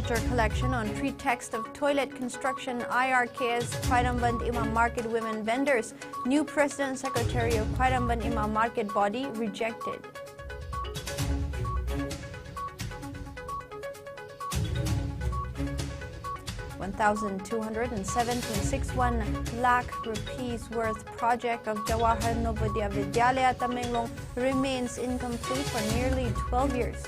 furniture collection on pretext of toilet construction. IRK's Khwairamband Imam Market women vendors. New President Secretary of Khwairamband Imam Market body rejected. $1,207.61 lakh rupees worth project of Jawahar Navodaya Vidyalaya Tamenglong remains incomplete for nearly 12 years.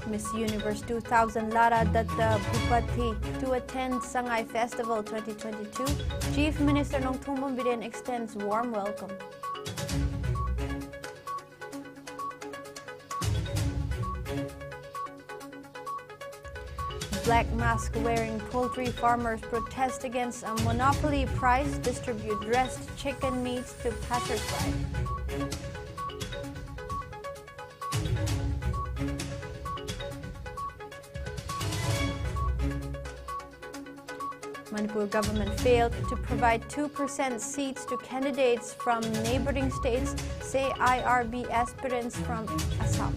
Miss Universe 2000 Lara Datta Bhupati to attend Sangai Festival 2022. Chief Minister Nongthong Bombiden extends warm welcome. Black mask-wearing poultry farmers protest against a monopoly price, distribute dressed chicken meats to passersby. Manipur government failed to provide 2% seats to candidates from neighboring states, say IRB aspirants from Assam.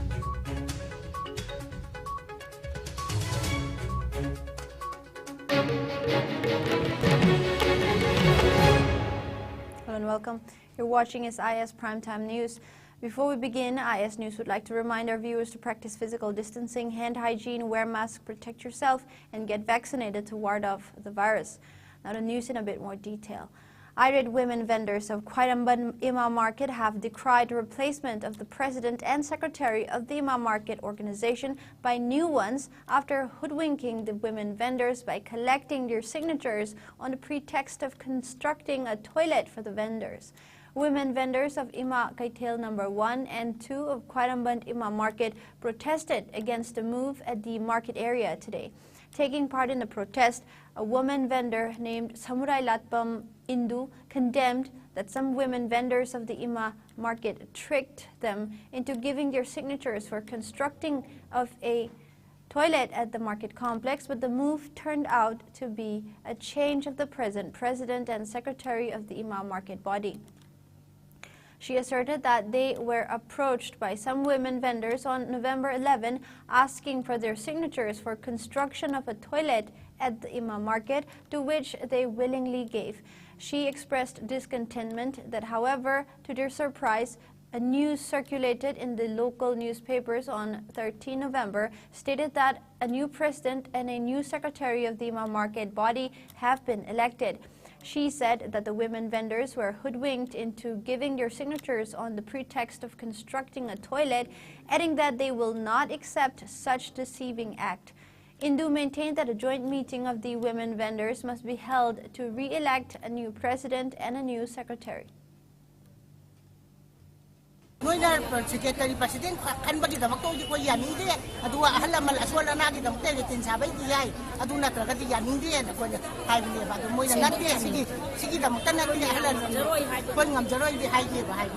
Hello and welcome. You're watching IS Primetime News. Before we begin, IS News would like to remind our viewers to practice physical distancing, hand hygiene, wear masks, protect yourself, and get vaccinated to ward off the virus. Now the news in a bit more detail. Irate women vendors of Khwairamband Imam Market have decried replacement of the president and secretary of the Imam Market organization by new ones after hoodwinking the women vendors by collecting their signatures on the pretext of constructing a toilet for the vendors. Women vendors of Ima Kaitel number 1 and 2 of Khwairamband Imam Market protested against the move at the market area today. Taking part in the protest, a woman vendor named Samurai Latpam Indu condemned that some women vendors of the Ima Market tricked them into giving their signatures for constructing of a toilet at the market complex, but the move turned out to be a change of the present president and secretary of the Imam Market body. She asserted that they were approached by some women vendors on November 11 asking for their signatures for construction of a toilet at the Imam Market, to which they willingly gave. She expressed discontentment that, however, to their surprise, a news circulated in the local newspapers on 13 November stated that a new president and a new secretary of the Imam Market body have been elected. She said that the women vendors were hoodwinked into giving their signatures on the pretext of constructing a toilet, adding that they will not accept such deceiving act. Indu maintained that a joint meeting of the women vendors must be held to re-elect a new president and a new secretary. Secretary President kan bagi damak to ko yan hindi adu ahla mal aswala na gi damak te tin sabay di ay adu na tra gadi yan hindi ko hay ni ba do moy na nati sige damak tan na di ahla ko ngam jaroi di hay di ba hay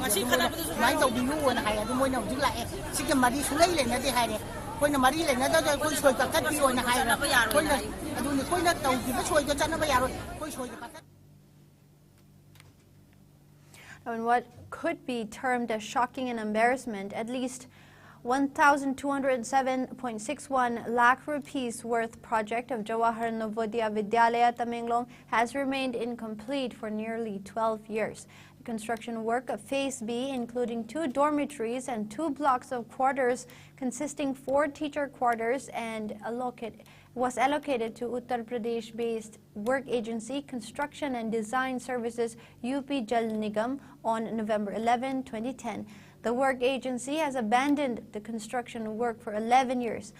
mai do bi nu na hay adu moy na di la sige mari sulai le na di hay ko na mari le na do ko soi ka kat bi o na hay ko na adu ni ko na tau di ba soi ko chan na ba yaro ko soi ka kat. In what could be termed as shocking and embarrassment, at least $1,207.61 lakh rupees worth project of Jawahar Navodaya Vidyalaya Tamenglong has remained incomplete for nearly 12 years. The construction work of Phase B, including 2 dormitories and 2 blocks of quarters consisting 4 teacher quarters, and was allocated to Uttar Pradesh-based work agency Construction and Design Services UP Jal Nigam on November 11, 2010. The work agency has abandoned the construction work for 11 years.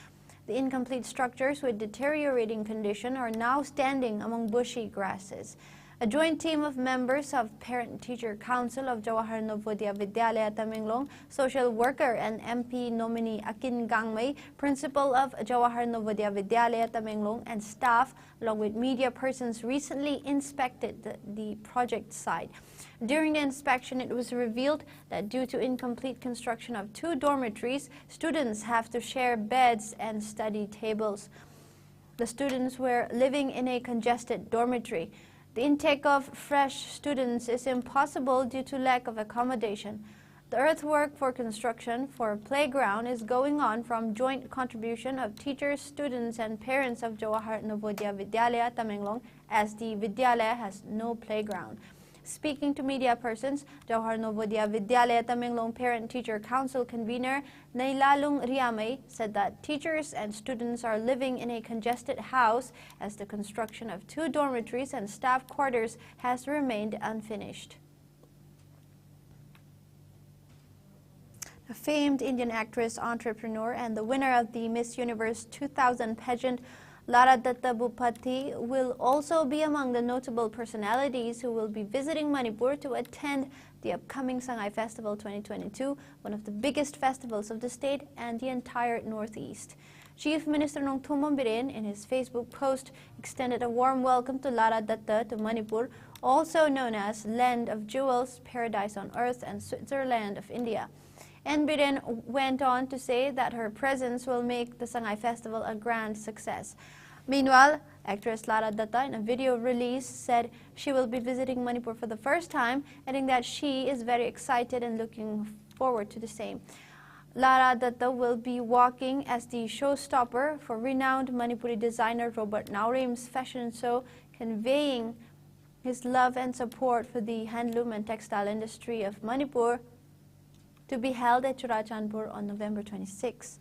The incomplete structures with deteriorating condition are now standing among bushy grasses. A joint team of members of Parent-Teacher Council of Jawahar Navodaya Vidyalaya Tamenglong, social worker and MP nominee Akin Gangmei, principal of Jawahar Navodaya Vidyalaya Tamenglong, and staff, along with media persons, recently inspected the project site. During the inspection, it was revealed that due to incomplete construction of 2 dormitories, students have to share beds and study tables. The students were living in a congested dormitory. The intake of fresh students is impossible due to lack of accommodation. The earthwork for construction for a playground is going on from joint contribution of teachers, students, and parents of Jawahar Navodaya Vidyalaya, Tamenglong, as the Vidyalaya has no playground. Speaking to media persons, Jawahar Navodaya Vidyalaya Tamenglong Parent-Teacher Council convener Nailalung Riamay said that teachers and students are living in a congested house as the construction of 2 dormitories and staff quarters has remained unfinished. The famed Indian actress, entrepreneur, and the winner of the Miss Universe 2000 pageant, Lara Datta Bhupati, will also be among the notable personalities who will be visiting Manipur to attend the upcoming Sangay Festival 2022, one of the biggest festivals of the state and the entire Northeast. Chief Minister Nongthombam Biren, in his Facebook post, extended a warm welcome to Lara Datta to Manipur, also known as Land of Jewels, Paradise on Earth, and Switzerland of India. And Biren went on to say that her presence will make the Sangay Festival a grand success. Meanwhile, actress Lara Datta, in a video release, said she will be visiting Manipur for the first time, adding that she is very excited and looking forward to the same. Lara Datta will be walking as the showstopper for renowned Manipuri designer Robert Naurim's fashion show, conveying his love and support for the handloom and textile industry of Manipur, to be held at Churachandpur on November 26.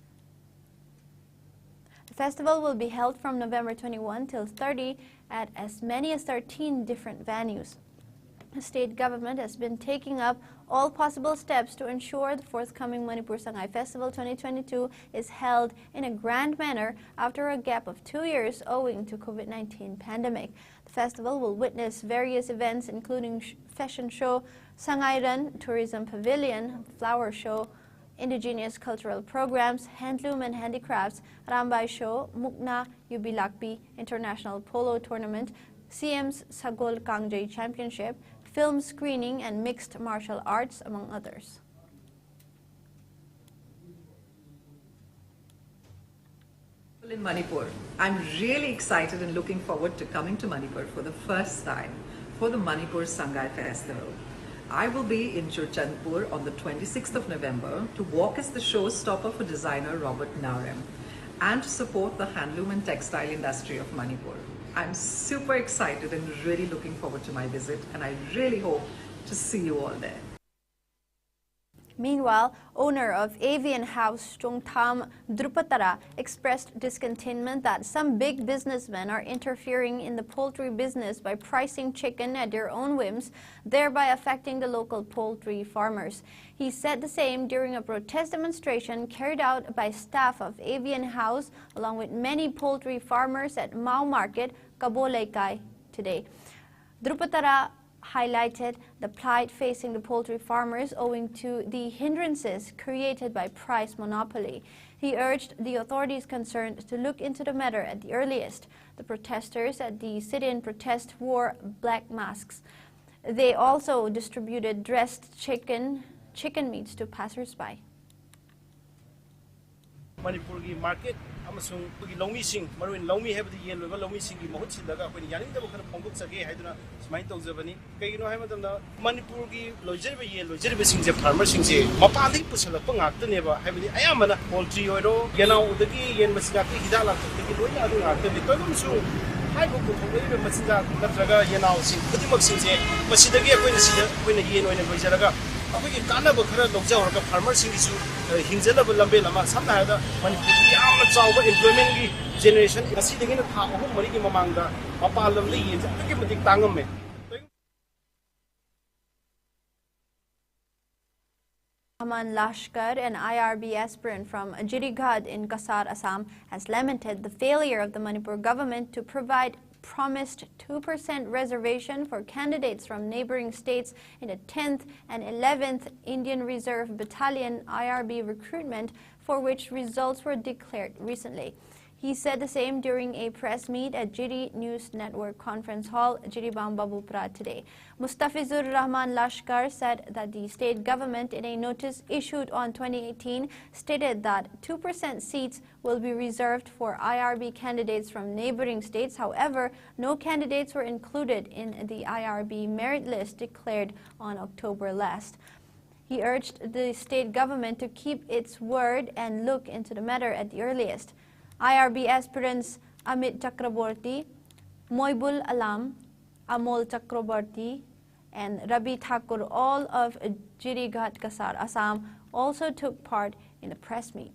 The festival will be held from November 21 till 30 at as many as 13 different venues. The state government has been taking up all possible steps to ensure the forthcoming Manipur Sangay Festival 2022 is held in a grand manner after a gap of 2 years owing to COVID-19 pandemic. The festival will witness various events including fashion show, Sangay Run, tourism pavilion, flower show, indigenous cultural programs, handloom and handicrafts, Rambai show, Mukna Yubilakpi International Polo Tournament, CM's Sagol Kangjay Championship, film screening, and mixed martial arts, among others. In Manipur, I'm really excited and looking forward to coming to Manipur for the first time for the Manipur Sangay Festival. I will be in Churachandpur on the 26th of November to walk as the showstopper for designer Robert Naurim and to support the handloom and textile industry of Manipur. I'm super excited and really looking forward to my visit, and I really hope to see you all there. Meanwhile, owner of Avian House Chongtham Drupatara expressed discontentment that some big businessmen are interfering in the poultry business by pricing chicken at their own whims, thereby affecting the local poultry farmers. He said the same during a protest demonstration carried out by staff of Avian House along with many poultry farmers at Mao Market, Kabolaikai today. Drupatara highlighted the plight facing the poultry farmers owing to the hindrances created by price monopoly. He urged the authorities concerned to look into the matter at the earliest. The protesters at the sit-in protest wore black masks. They also distributed dressed chicken meats to passers-by. Manipur market amasung pugi longmi sing maruin longmi have the yen loba longmi sing gi mohut sidaga apni yaning da bokana phongdok sage haiduna smai tawjabani kaino hai matamda Manipur gi lojerbe yen lojerbe sing je farmer sing je mapali pusalakpa ngakta neba haibadi ayamana poultry oiro yanau udagi yen masga ki hidala ki loina adu ngakta bi toyum su hai ko ko thongei masga natraga yanau sing khudimak sing je masidagi akoina sida akoina yen oina lojaraga अभी काना बखरा लोकजा और का farmer सिंगिसु हिंजला बलंबे लमा सामना है दा मणिपुर की यामना चावबा employment की generation असी देगिन था अहम मरी की ममांगदा मपालम ले ये के मतिक तांगम में Aman Lashkar, an IRB aspirant from Jirigad in Kasar, Assam, has lamented the failure of the Manipur government to provide promised 2% reservation for candidates from neighboring states in the 10th and 11th Indian Reserve Battalion IRB recruitment, for which results were declared recently. He said the same during a press meet at Jiri News Network Conference Hall, Jiribam Babupra today. Mustafizur Rahman Lashkar said that the state government, in a notice issued on 2018, stated that 2% seats will be reserved for IRB candidates from neighboring states. However, no candidates were included in the IRB merit list declared on October last. He urged the state government to keep its word and look into the matter at the earliest. IRB aspirants Amit Chakraborty, Moibul Alam, Amol Chakraborty, and Rabi Thakur, all of Jirighat Kasar, Assam, also took part in the press meet.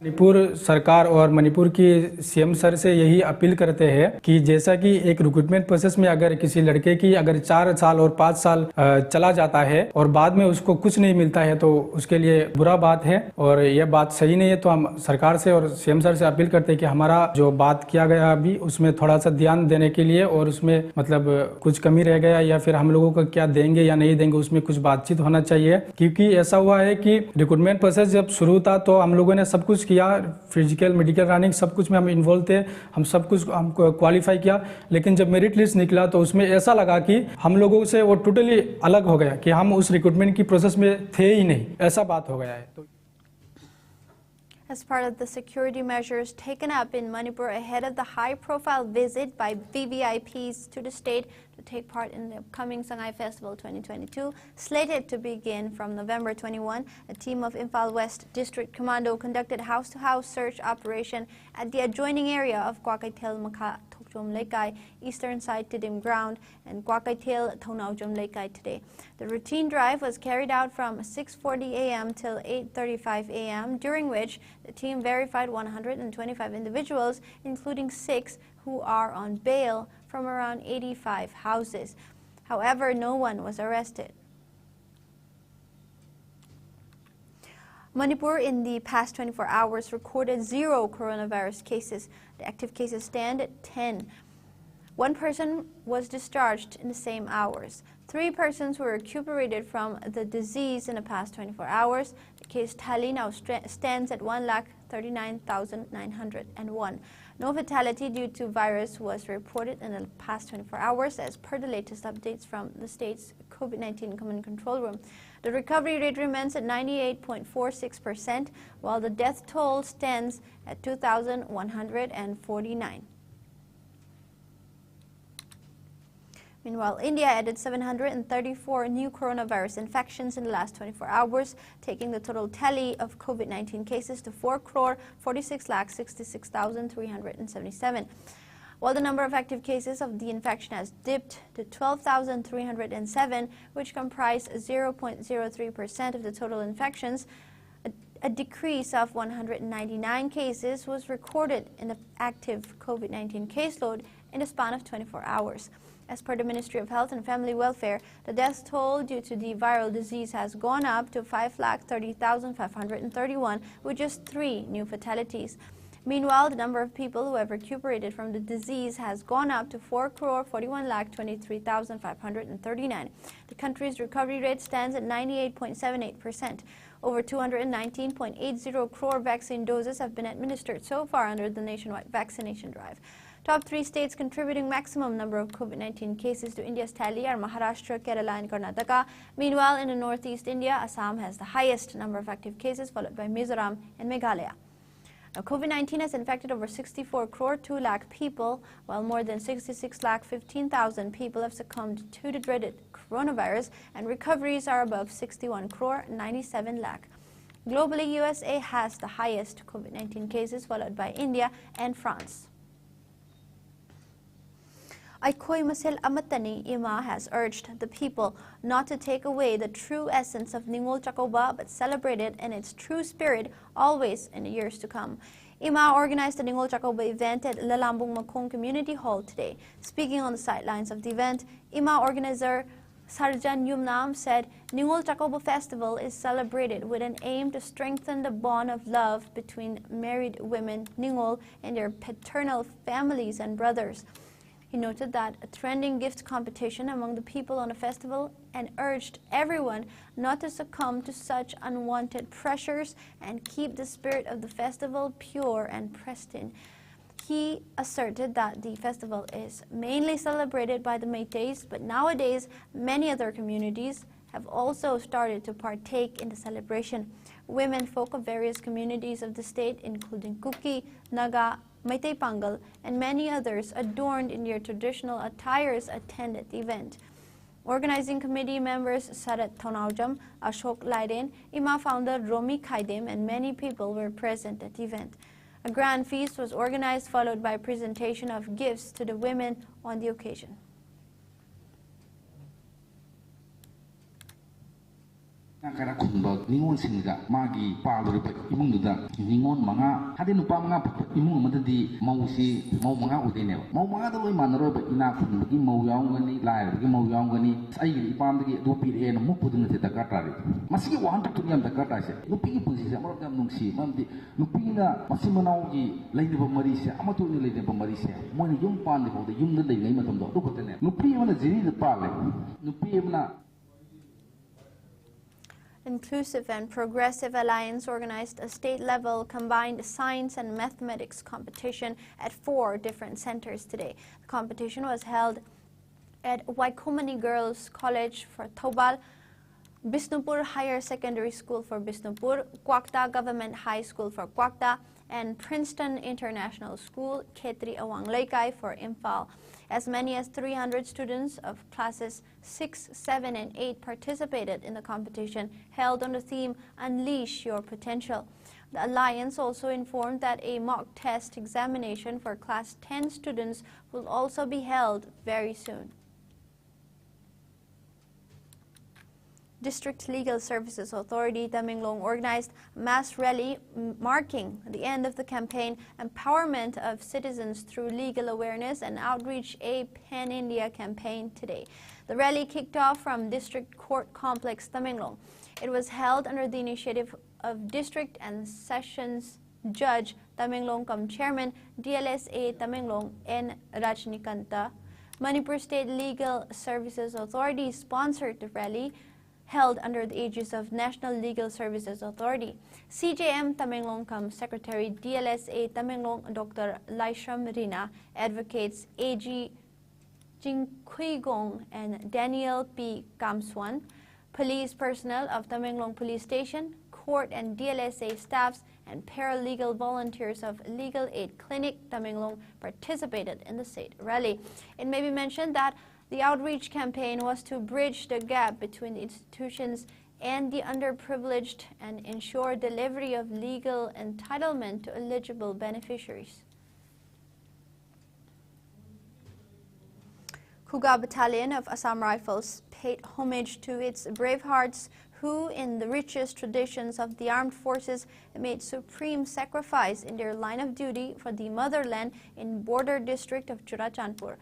Manipur सरकार और मणिपुर की CM sir से यही appeal करते हैं कि जैसा कि एक रिक्रूटमेंट प्रोसेस में अगर किसी लड़के की अगर 4 साल और 5 साल चला जाता है और बाद में उसको कुछ नहीं मिलता है तो उसके लिए बुरा बात है और यह बात सही नहीं है। तो हम सरकार से और सीएम सर से अपील करते हैं कि हमारा जो बात किया गया अभी उसमें थोड़ा सा ध्यान देने के लिए और उसमें मतलब कुछ कमी रह गया या फिर हम लोगों को क्या देंगे या नहीं देंगे उसमें कुछ बातचीत होना चाहिए। क्योंकि ऐसा हुआ है कि रिक्रूटमेंट प्रोसेस जब शुरू था तो हम लोगों ने सब कुछ किया, फिजिकल मेडिकल रनिंग सब कुछ में हम इन्वॉल्व थे, हम सब कुछ हमको क्वालिफाई किया, लेकिन जब मेरिट लिस्ट निकला तो उसमें ऐसा लगा कि हम लोगों से वो टोटली अलग हो गया कि हम उस रिक्रूटमेंट की प्रोसेस में थे ही नहीं, ऐसा बात हो गया है। तो As part of the security measures taken up in Manipur ahead of the high-profile visit by VVIPs to the state to take part in the upcoming Sangay Festival 2022, slated to begin from November 21, a team of Imphal West District Commando conducted house-to-house search operation at the adjoining area of Kwakaitel Makha Thokjom Lekai, eastern side Tidim Ground, and Kwakaitel Thonaujom Lekai today. The routine drive was carried out from 6:40 a.m. till 8:35 a.m., during which the team verified 125 individuals, including 6 who are on bail from around 85 houses. However, no one was arrested. Manipur in the past 24 hours recorded 0 coronavirus cases. The active cases stand at 10. 1 person was discharged in the same hours. 3 persons were recuperated from the disease in the past 24 hours. The case tally now stands at 1,39,901. No fatality due to virus was reported in the past 24 hours as per the latest updates from the state's COVID-19 Command Control Room. The recovery rate remains at 98.46%, while the death toll stands at 2,149. Meanwhile, India added 734 new coronavirus infections in the last 24 hours, taking the total tally of COVID-19 cases to 4,46,66,377. While the number of active cases of the infection has dipped to 12,307, which comprise 0.03% of the total infections, a decrease of 199 cases was recorded in the active COVID-19 caseload in the span of 24 hours. As per the Ministry of Health and Family Welfare, the death toll due to the viral disease has gone up to 5,30,531, with just 3 new fatalities. Meanwhile, the number of people who have recuperated from the disease has gone up to 4,41,23,539. The country's recovery rate stands at 98.78%. Over 219.80 crore vaccine doses have been administered so far under the nationwide vaccination drive. Top 3 states contributing maximum number of COVID-19 cases to India's tally are Maharashtra, Kerala and Karnataka. Meanwhile, in the northeast India, Assam has the highest number of active cases, followed by Mizoram and Meghalaya. Now, COVID-19 has infected over 64 crore 2 lakh people, while more than 66 lakh 15,000 people have succumbed to the dreaded coronavirus, and recoveries are above 61 crore 97 lakh. Globally, USA has the highest COVID-19 cases, followed by India and France. Aikoi Masel Amatani Ima has urged the people not to take away the true essence of Ningol Chakoba, but celebrate it in its true spirit always in the years to come. Ima organized the Ningol Chakoba event at Lalambung Makong Community Hall today. Speaking on the sidelines of the event, Ima organizer Sarjan Yumnam said Ningol Chakoba Festival is celebrated with an aim to strengthen the bond of love between married women Ningol and their paternal families and brothers. He noted that a trending gift competition among the people on the festival and urged everyone not to succumb to such unwanted pressures and keep the spirit of the festival pure and pristine. He asserted that the festival is mainly celebrated by the Métis, but nowadays many other communities have also started to partake in the celebration. Women folk of various communities of the state, including Kuki, Naga, Meitei Pangal, and many others adorned in their traditional attires attended the event. Organizing committee members Sarat Thonaujam, Ashok Laiden, IMA founder Romi Khaidem, and many people were present at the event. A grand feast was organized, followed by presentation of gifts to the women on the occasion. Kara khunba ningon singa magi paluri pa imung duda ningon manga hade nupa manga imung madadi mausi mau manga udene mau manga da loi manaro ba ina khun gi mau yaung gani lai gi mau yaung gani ai gi ipam gi do pi e no mu pudun te taka tari masigi wan tu nyam taka ta se nupi gi pusi se amar gam nungsi mamdi nupi na masimanau gi laini ba mari se amatu ni laini ba mari se mo ni yum pan de ho de yum de lai ngai matam do ko tene nupi mana jiri de pa le nupi mana. Inclusive and Progressive Alliance organized a state-level combined science and mathematics competition at 4 different centers today. The competition was held at Waikumani Girls College for Thobal, Bisnupur Higher Secondary School for Bisnupur, Kwakta Government High School for Kwakta, and Princeton International School, Khetri Awang Laikai for Imphal. As many as 300 students of classes 6, 7, and 8 participated in the competition held on the theme Unleash Your Potential. The Alliance also informed that a mock test examination for class 10 students will also be held very soon. District Legal Services Authority Tamenglong organized a mass rally marking the end of the campaign Empowerment of Citizens Through Legal Awareness and Outreach, a Pan-India campaign today. The rally kicked off from District Court Complex Tamenglong. It was held under the initiative of District and Sessions Judge Tamenglong Kam Chairman DLSA Tamenglong N. Rajnikanta. Manipur State Legal Services Authority sponsored the rally, held under the aegis of National Legal Services Authority. CJM Tamenglong Kam Secretary DLSA Tamenglong Dr. Laishram Rina, advocates AG Jingkhuigong and Daniel P. Kamswan, police personnel of Tamenglong Police Station, court and DLSA staffs, and paralegal volunteers of Legal Aid Clinic Tamenglong participated in the state rally. It may be mentioned that the outreach campaign was to bridge the gap between the institutions and the underprivileged and ensure delivery of legal entitlement to eligible beneficiaries. Kuga Battalion of Assam Rifles paid homage to its bravehearts who, in the richest traditions of the armed forces, made supreme sacrifice in their line of duty for the motherland in border district of Churachandpur.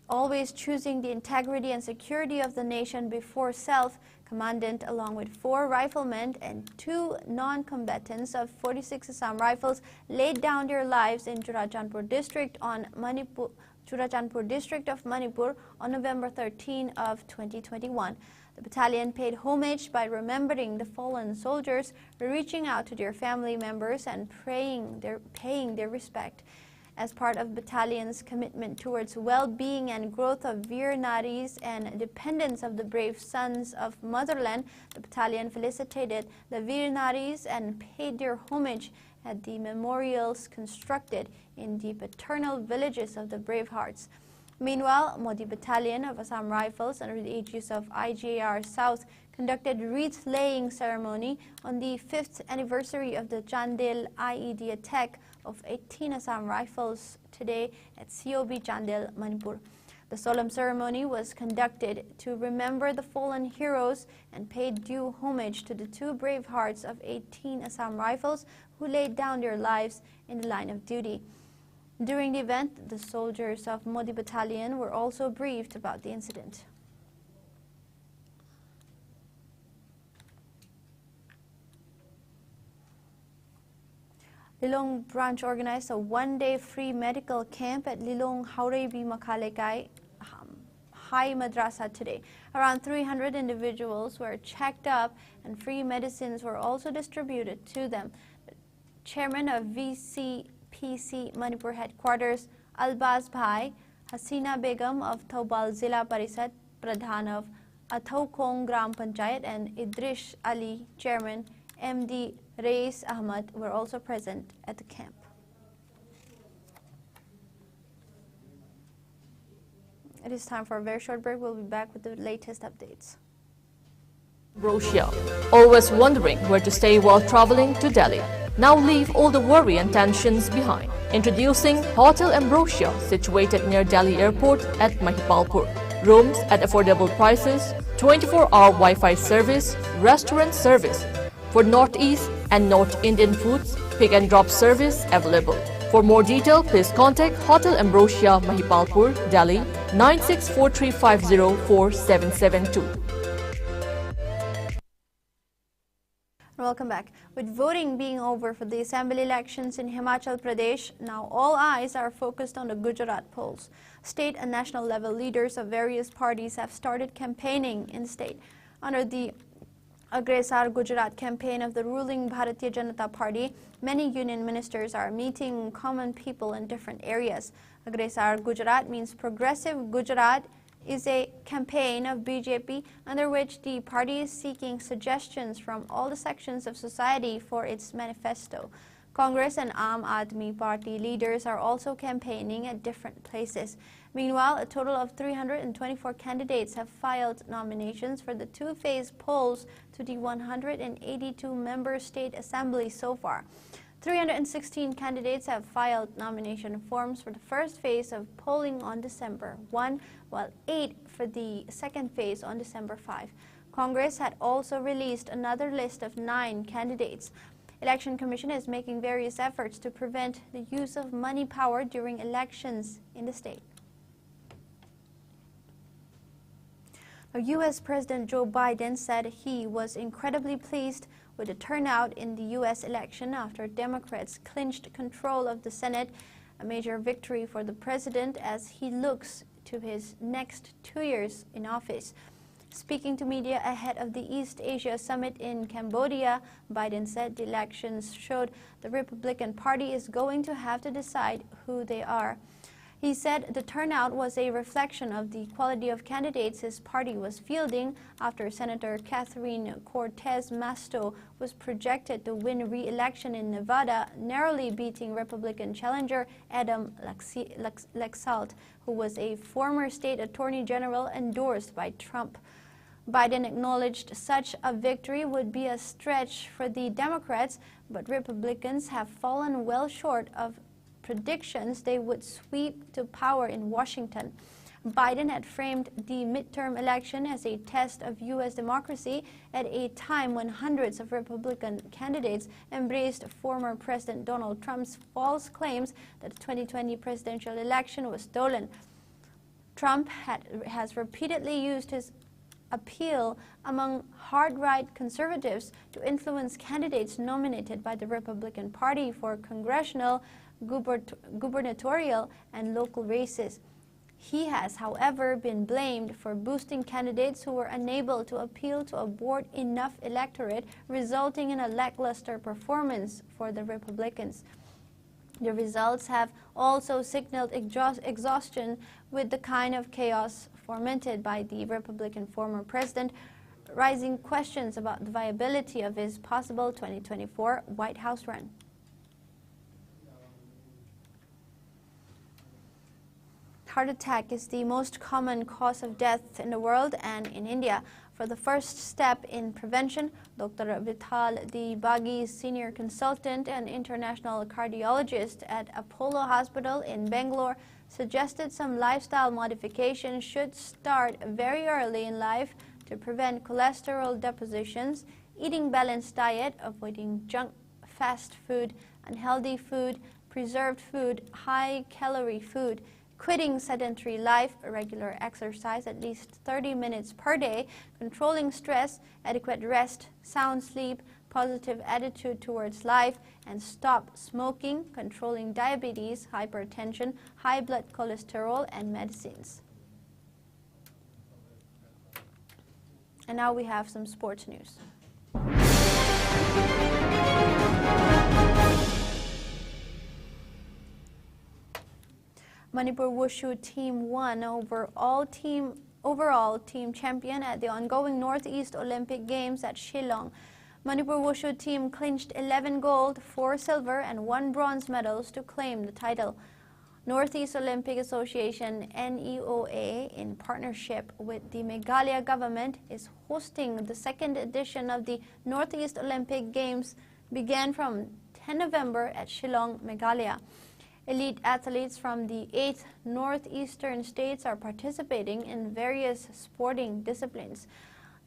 Always choosing the integrity and security of the nation before self, Commandant, along with 4 riflemen and 2 non-combatants of 46 Assam Rifles, laid down their lives in Churachandpur district of Manipur on November 13 of 2021. The battalion paid homage by remembering the fallen soldiers, reaching out to their family members and paying their respect. As part of battalion's commitment towards well-being and growth of Veer Naris and dependence of the brave sons of motherland, the battalion felicitated the Veer Naris and paid their homage at the memorials constructed in the paternal villages of the Bravehearts. Meanwhile, Modi Battalion of Assam Rifles, under the aegis of IJR South, conducted wreath-laying ceremony on the 5th anniversary of the Chandel IED attack of 18 Assam Rifles today at COB Chandel, Manipur. The solemn ceremony was conducted to remember the fallen heroes and paid due homage to the 2 brave hearts of 18 Assam Rifles who laid down their lives in the line of duty. During the event, the soldiers of Modi Battalion were also briefed about the incident. Lilong branch organized a one-day free medical camp at Lilong Haureibi Makhalekai High Madrasa today. Around 300 individuals were checked up and free medicines were also distributed to them. The chairman of VCPC Manipur headquarters, Albaz Bhai, Hasina Begum of Thobal Zila Parisad, Pradhan of Athaukong Gram Panchayat, and Idrish Ali, chairman, MD Reis Ahmad, were also present at the camp. It is time for a very short break. We'll be back with the latest updates. Ambrosia. Always wondering where to stay while traveling to Delhi. Now leave all the worry and tensions behind. Introducing Hotel Ambrosia, situated near Delhi Airport at Mahipalpur. Rooms at affordable prices, 24-hour Wi-Fi service, restaurant service. For Northeast and North Indian foods, pick and drop service available. For more detail, please contact Hotel Ambrosia, Mahipalpur, Delhi, 9643504772. Welcome back. With voting being over for the assembly elections in Himachal Pradesh, now all eyes are focused on the Gujarat polls. State and national level leaders of various parties have started campaigning in the state. Under the Agresar Gujarat campaign of the ruling Bharatiya Janata Party, many union ministers are meeting common people in different areas. Agresar Gujarat means Progressive Gujarat is a campaign of BJP under which the party is seeking suggestions from all the sections of society for its manifesto. Congress and Aam Aadmi Party leaders are also campaigning at different places. Meanwhile, a total of 324 candidates have filed nominations for the two-phase polls to the 182-member state assembly so far. 316 candidates have filed nomination forms for the first phase of polling on December 1, while 8 for the second phase on December 5. Congress had also released another list of 9 candidates. Election Commission is making various efforts to prevent the use of money power during elections in the state. Now, U.S. President Joe Biden said he was incredibly pleased with the turnout in the U.S. election after Democrats clinched control of the Senate, a major victory for the president as he looks to his next 2 years in office. Speaking to media ahead of the East Asia Summit in Cambodia, Biden said the elections showed the Republican Party is going to have to decide who they are. He said the turnout was a reflection of the quality of candidates his party was fielding after Senator Catherine Cortez Masto was projected to win re-election in Nevada, narrowly beating Republican challenger Adam Laxalt, who was a former state attorney general endorsed by Trump. Biden acknowledged such a victory would be a stretch for the Democrats, but Republicans have fallen well short of predictions they would sweep to power in Washington. Biden had framed the midterm election as a test of U.S. democracy at a time when hundreds of Republican candidates embraced former President Donald Trump's false claims that the 2020 presidential election was stolen. Trump has repeatedly used his appeal among hard-right conservatives to influence candidates nominated by the Republican Party for congressional, gubernatorial, and local races. He has, however, been blamed for boosting candidates who were unable to appeal to a broad enough electorate, resulting in a lackluster performance for the Republicans. The results have also signaled exhaustion with the kind of chaos fomented by the Republican former president, raising questions about the viability of his possible 2024 White House run. Heart attack is the most common cause of death in the world and in India. For the first step in prevention, Dr. Vithal Dibagi, senior consultant and international cardiologist at Apollo Hospital in Bangalore, suggested some lifestyle modifications should start very early in life to prevent cholesterol depositions, eating balanced diet, avoiding junk, fast food, unhealthy food, preserved food, high-calorie food, quitting sedentary life, regular exercise at least 30 minutes per day, controlling stress, adequate rest, sound sleep, positive attitude towards life, and stop smoking, controlling diabetes, hypertension, high blood cholesterol, and medicines. And now we have some sports news. Manipur Wushu team won overall team champion at the ongoing Northeast Olympic Games at Shillong. Manipur Wushu team clinched 11 gold, 4 silver, and 1 bronze medals to claim the title. Northeast Olympic Association NEOA, in partnership with the Meghalaya government, is hosting the second edition of the Northeast Olympic Games, began from 10 November at Shillong, Meghalaya. Elite athletes from the 8 northeastern states are participating in various sporting disciplines.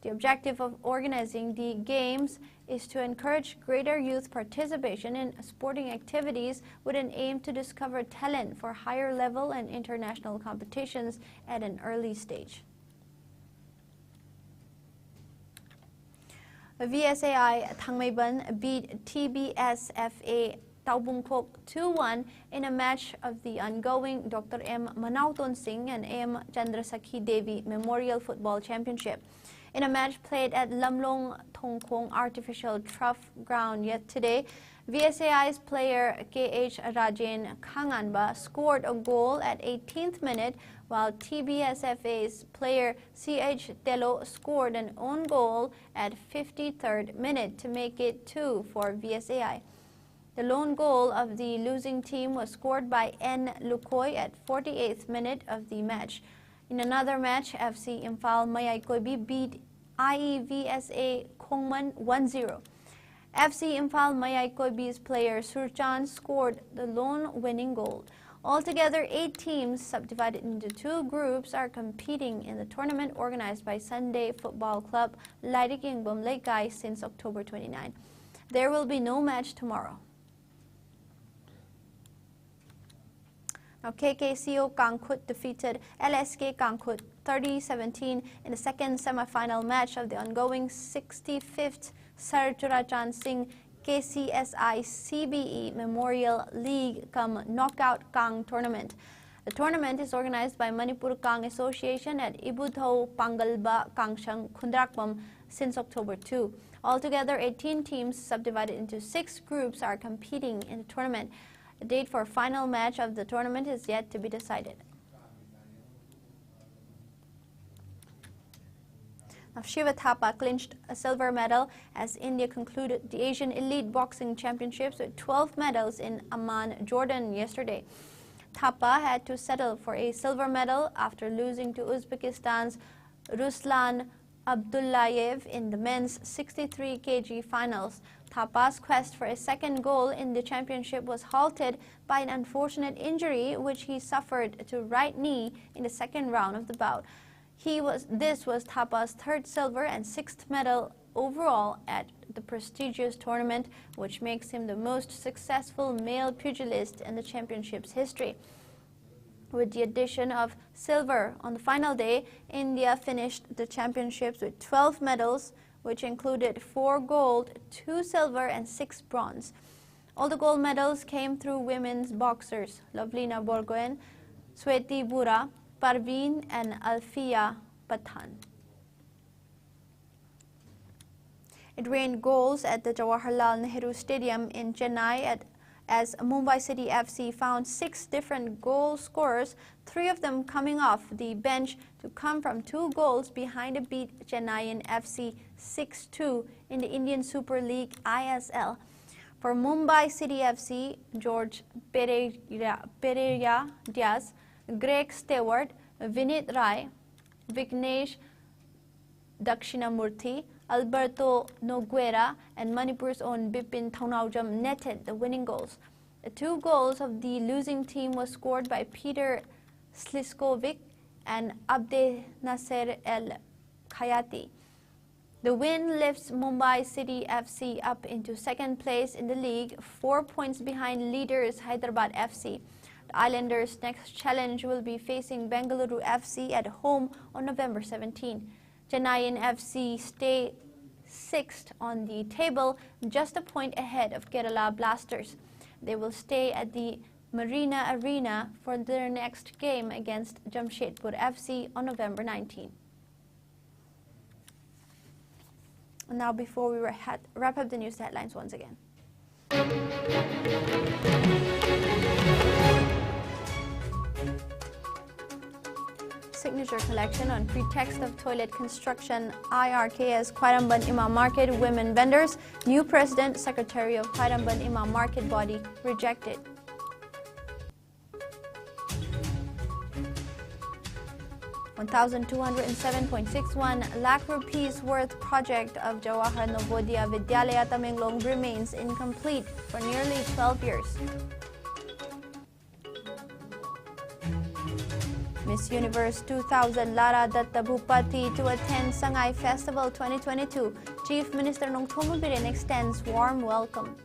The objective of organizing the Games is to encourage greater youth participation in sporting activities with an aim to discover talent for higher level and international competitions at an early stage. VSAI Thangmeiban beat TBSFA Taubungkhok 2-1 in a match of the ongoing Dr. M. Manauton Singh and M. Chandrasakhi Devi Memorial Football Championship. In a match played at Lamlong Thongkhong Artificial Turf Ground yet today, VSAI's player KH Rajen Khanganba scored a goal at 18th minute, while TBSFA's player CH Telo scored an own goal at 53rd minute to make it 2 for VSAI. The lone goal of the losing team was scored by N. Lukoy at 48th minute of the match. In another match, FC Imphal Mayaykoibi beat IEVSA Khongman 1-0. FC Imphal Mayaykoibi's player Surchan scored the lone winning goal. Altogether, 8 teams subdivided into 2 groups are competing in the tournament organized by Sunday Football Club Laidikingbom Laikai since October 29. There will be no match tomorrow. Now, KKCO Kangkut defeated LSK Kangkut 30-17 in the second semi-final match of the ongoing 65th Sir Churachan Singh KCSI CBE Memorial League cum Knockout Kang Tournament. The tournament is organized by Manipur Kang Association at Ibutho Pangalba Kangshang Khundrakbam since October 2. Altogether, 18 teams subdivided into 6 groups are competing in the tournament. The date for final match of the tournament is yet to be decided. Now, Shiva Thapa clinched a silver medal as India concluded the Asian Elite Boxing Championships with 12 medals in Amman, Jordan yesterday. Thapa had to settle for a silver medal after losing to Uzbekistan's Ruslan Abdullayev in the men's 63 kg finals. Thapa's quest for a second goal in the championship was halted by an unfortunate injury which he suffered to right knee in the second round of the bout. This was Thapa's 3rd silver and 6th medal overall at the prestigious tournament, which makes him the most successful male pugilist in the championship's history. With the addition of silver on the final day, India finished the championships with 12 medals, which included 4 gold, 2 silver, and 6 bronze. All the gold medals came through women's boxers Lovelina Borgoen, Sweti Bura, Parveen, and Alfia Pathan. It rained goals at the Jawaharlal Nehru Stadium in Chennai as Mumbai City FC found 6 different goal scorers, 3 of them coming off the bench to come from 2 goals behind to beat Chennaiyin FC 6-2 in the Indian Super League ISL. For Mumbai City FC, George Pereira Diaz, Greg Stewart, Vinit Rai, Vignesh Dakshinamurthy, Alberto Noguera, and Manipur's own Bipin Thaunaujam netted the winning goals. The 2 goals of the losing team was scored by Peter Sliskovic and Abde Nasser El Khayati. The win lifts Mumbai City FC up into 2nd place in the league, 4 points behind leaders Hyderabad FC. The Islanders' next challenge will be facing Bengaluru FC at home on November 17. Chennaiyin FC stay 6th on the table, just a point ahead of Kerala Blasters. They will stay at the Marina Arena for their next game against Jamshedpur FC on November 19. Now, before we wrap up the news headlines once again. Signature collection on pretext of toilet construction. IRKS Khairamban Imam Market women vendors. New president, secretary of Khairamban Imam Market body rejected. 1,207.61 lakh rupees worth project of Jawahar Navodaya Vidyalaya Tamenglong remains incomplete for nearly 12 years. Miss Universe 2000 Lara Datta Bhupati to attend Sangay Festival 2022. Chief Minister Nongthomo Birin extends warm welcome.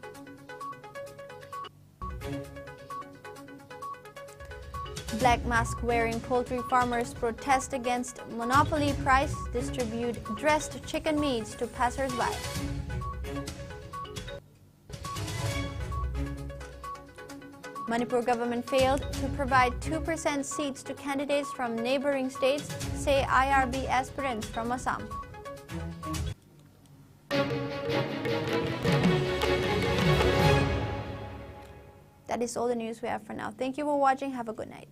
Black mask wearing poultry farmers protest against monopoly price, distribute dressed chicken meats to passers-by. Manipur government failed to provide 2% seats to candidates from neighboring states, say IRB aspirants from Assam. That is all the news we have for now. Thank you for watching. Have a good night.